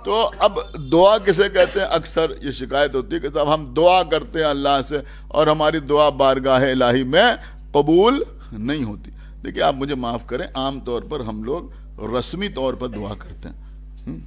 تو اب دعا کسے کہتے ہیں؟ اکثر یہ شکایت ہوتی ہے کہ صاحب ہم دعا کرتے ہیں اللہ سے اور ہماری دعا بارگاہ الہی میں قبول نہیں ہوتی. دیکھیے آپ مجھے معاف کریں، عام طور پر ہم لوگ رسمی طور پر دعا کرتے ہیں،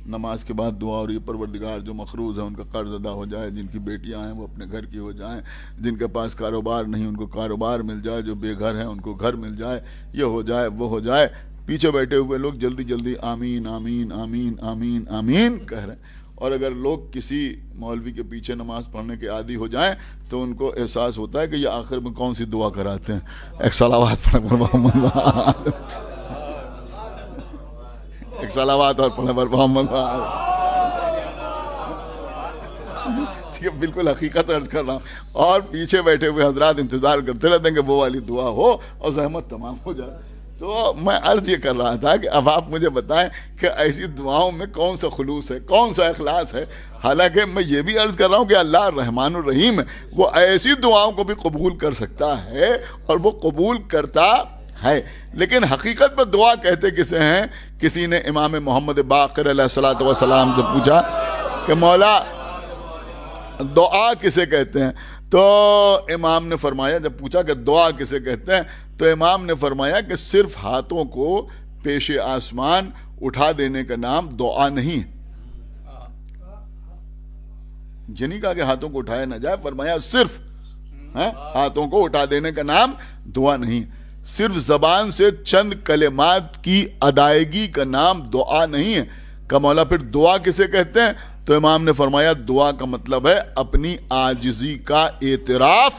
نماز کے بعد دعا اور یہ پروردگار جو مقروض ہیں ان کا قرض ادا ہو جائے، جن کی بیٹیاں ہیں وہ اپنے گھر کی ہو جائیں، جن کے پاس کاروبار نہیں ان کو کاروبار مل جائے، جو بے گھر ہیں ان کو گھر مل جائے، یہ ہو جائے وہ ہو جائے. پیچھے بیٹھے ہوئے لوگ جلدی جلدی آمین آمین آمین آمین آمین کہہ رہے ہیں. اور اگر لوگ کسی مولوی کے پیچھے نماز پڑھنے کے عادی ہو جائیں تو ان کو احساس ہوتا ہے کہ یہ آخر میں کون سی دعا کراتے ہیں. ایک صلوات پڑھیں پر محمد، ایک صلوات اور پڑھیں پر محمد. بالکل حقیقت عرض کر رہا ہوں. اور پیچھے بیٹھے ہوئے حضرات انتظار کرتے رہتے ہیں کہ وہ والی دعا ہو اور زحمت تمام ہو جائے. تو میں عرض یہ کر رہا تھا کہ اب آپ مجھے بتائیں کہ ایسی دعاؤں میں کون سا خلوص ہے، کون سا اخلاص ہے. حالانکہ میں یہ بھی عرض کر رہا ہوں کہ اللہ رحمان الرحیم ہے، وہ ایسی دعاؤں کو بھی قبول کر سکتا ہے اور وہ قبول کرتا ہے. لیکن حقیقت میں دعا کہتے کسے ہیں؟ کسی نے امام محمد باقر علیہ الصلوۃ والسلام سے پوچھا کہ مولا دعا کسے کہتے ہیں؟ تو امام نے فرمایا، جب پوچھا کہ دعا کسے کہتے ہیں تو امام نے فرمایا کہ صرف ہاتھوں کو پیش آسمان اٹھا دینے کا نام دعا نہیں. یہ نہیں کہا کہ ہاتھوں کو اٹھایا نہ جائے، فرمایا صرف ہاتھوں کو اٹھا دینے کا نام دعا نہیں. صرف زبان سے چند کلمات کی ادائیگی کا نام دعا نہیں ہے. کہ مولا پھر دعا کسے کہتے ہیں؟ تو امام نے فرمایا دعا کا مطلب ہے اپنی عاجزی کا اعتراف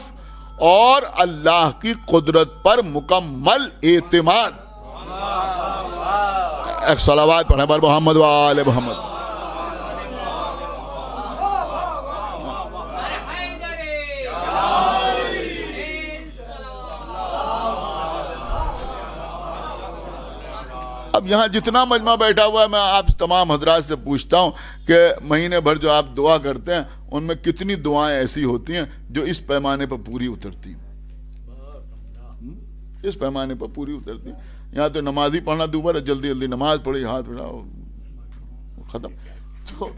اور اللہ کی قدرت پر مکمل اعتماد. ایک صلوات پڑھیں پر محمد و آل محمد. اب یہاں جتنا مجمع بیٹھا ہوا ہے میں آپ تمام حضرات سے پوچھتا ہوں کہ مہینے بھر جو آپ دعا کرتے ہیں ان میں کتنی دعائیں ایسی ہوتی ہیں جو اس پیمانے پر پوری اترتی ہیں؟ اس پیمانے پر پوری اترتی ہیں. یہاں تو نمازی پڑھنا دوبارہ ہے، جلدی جلدی نماز پڑھی، ہاتھ اٹھاؤ ختم. تو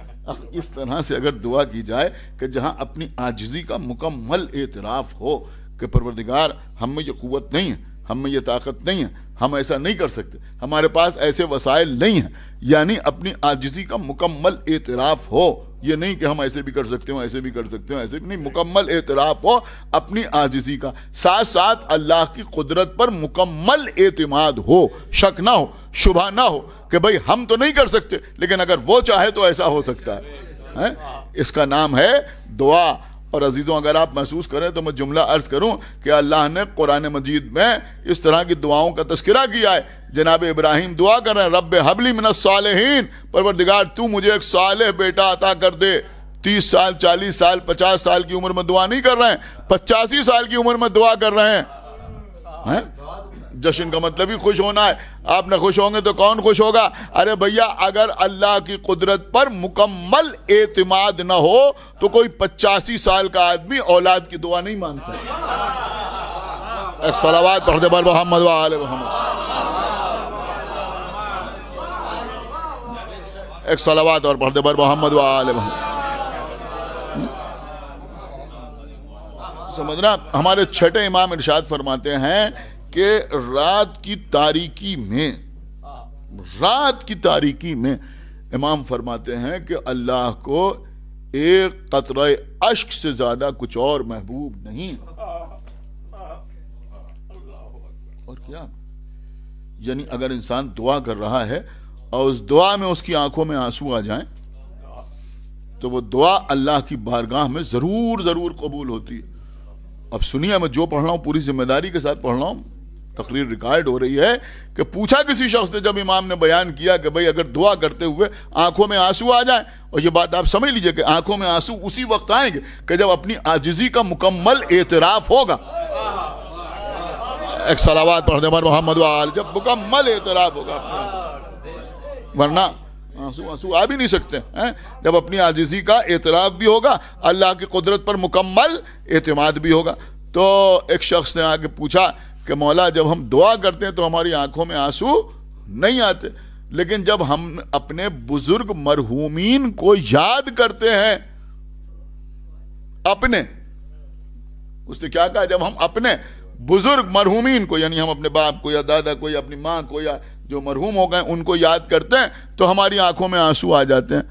اس طرح سے اگر دعا کی جائے کہ جہاں اپنی عاجزی کا مکمل اعتراف ہو کہ پروردگار ہم میں یہ قوت نہیں ہے، ہم میں یہ طاقت نہیں ہے، ہم ایسا نہیں کر سکتے، ہمارے پاس ایسے وسائل نہیں ہیں، یعنی اپنی عاجزی کا مکمل اعتراف ہو. یہ نہیں کہ ہم ایسے بھی کر سکتے ہوں، ایسے بھی کر سکتے ہوں، ایسے بھی نہیں، مکمل اعتراف ہو اپنی عاجزی کا، ساتھ ساتھ اللہ کی قدرت پر مکمل اعتماد ہو، شک نہ ہو، شبہ نہ ہو کہ بھئی ہم تو نہیں کر سکتے لیکن اگر وہ چاہے تو ایسا ہو سکتا ہے. اس کا نام ہے دعا. اور عزیزوں اگر آپ محسوس کریں تو میں جملہ عرض کروں کہ اللہ نے قرآن مجید میں اس طرح کی دعاؤں کا تذکرہ کیا ہے. جناب ابراہیم دعا کر رہے ہیں رب حب لی من الصالحین، پروردگار تو مجھے ایک صالح بیٹا عطا کر دے. 30 سال 40 سال 50 سال کی عمر میں دعا نہیں کر رہے ہیں، 85 سال کی عمر میں دعا کر رہے ہیں. جشن کا مطلب ہی خوش ہونا ہے. آپ نہ خوش ہوں گے تو کون خوش ہوگا؟ ارے بھیا اگر اللہ کی قدرت پر مکمل اعتماد نہ ہو تو کوئی 85 سال کا آدمی اولاد کی دعا نہیں مانگتا. ایک صلوات پڑھ دے بر محمد و آل محمد. ایک صلوات اور پڑھ دے بر محمد و آل محمد. سمجھنا ہمارے چھٹے امام ارشاد فرماتے ہیں کہ رات کی تاریکی میں امام فرماتے ہیں کہ اللہ کو ایک قطرہ اشک سے زیادہ کچھ اور محبوب نہیں. اور کیا یعنی اگر انسان دعا کر رہا ہے اور اس دعا میں اس کی آنکھوں میں آنسو آ جائیں تو وہ دعا اللہ کی بارگاہ میں ضرور قبول ہوتی ہے. اب سنیے میں جو پڑھ رہا ہوں پوری ذمہ داری کے ساتھ پڑھ رہا ہوں، تقریر ریکارڈ ہو رہی ہے کہ پوچھا کسی شخص نے جب امام نے بیان کیا کہ بھئی اگر دعا کرتے ہوئے آنکھوں میں آنسو آ جائیں، اور یہ بات آپ سمجھ لیجئے کہ آنکھوں میں آنسو اسی وقت آئیں گے کہ جب اپنی عاجزی کا مکمل اعتراف ہوگا. ایک صلوات پڑھ دیں بر محمد و آل. جب مکمل اعتراف ہوگا، ورنہ آنسو آ بھی نہیں سکتے ہیں. جب اپنی عاجزی کا اعتراف بھی ہوگا، اللہ کی قدرت پر مکمل اعتماد بھی ہوگا. تو ایک شخص نے آگے پوچھا کہ مولا جب ہم دعا کرتے ہیں تو ہماری آنکھوں میں آنسو نہیں آتے. لیکن جب ہم اپنے بزرگ مرحومین کو یاد کرتے ہیں، اپنے، اس نے کیا کہا، جب ہم اپنے بزرگ مرحومین کو، یعنی ہم اپنے باپ کو یا دادا کو یا اپنی ماں کو یا جو مرحوم ہو گئے ان کو یاد کرتے ہیں تو ہماری آنکھوں میں آنسو آ جاتے ہیں.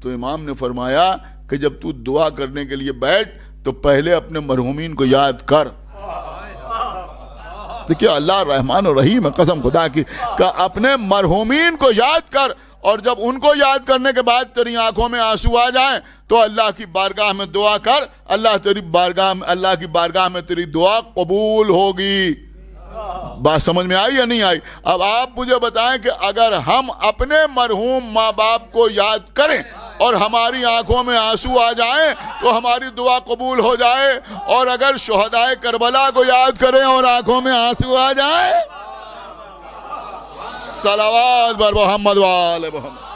تو امام نے فرمایا کہ جب تو دعا کرنے کے لیے بیٹھ تو پہلے اپنے مرحومین کو یاد کر. دیکھیے اللہ رحمان و رحیم ہے، قسم خدا کی، کہ اپنے مرحومین کو یاد کر، اور جب ان کو یاد کرنے کے بعد تیری آنکھوں میں آنسو آ جائیں تو اللہ کی بارگاہ میں دعا کر، اللہ کی بارگاہ میں تیری دعا قبول ہوگی. بات سمجھ میں آئی یا نہیں آئی؟ اب آپ مجھے بتائیں کہ اگر ہم اپنے مرحوم ماں باپ کو یاد کریں اور ہماری آنکھوں میں آنسو آ جائیں تو ہماری دعا قبول ہو جائے، اور اگر شہدائے کربلا کو یاد کریں اور آنکھوں میں آنسو آ جائے، صلوات بر محمد و آل محمد.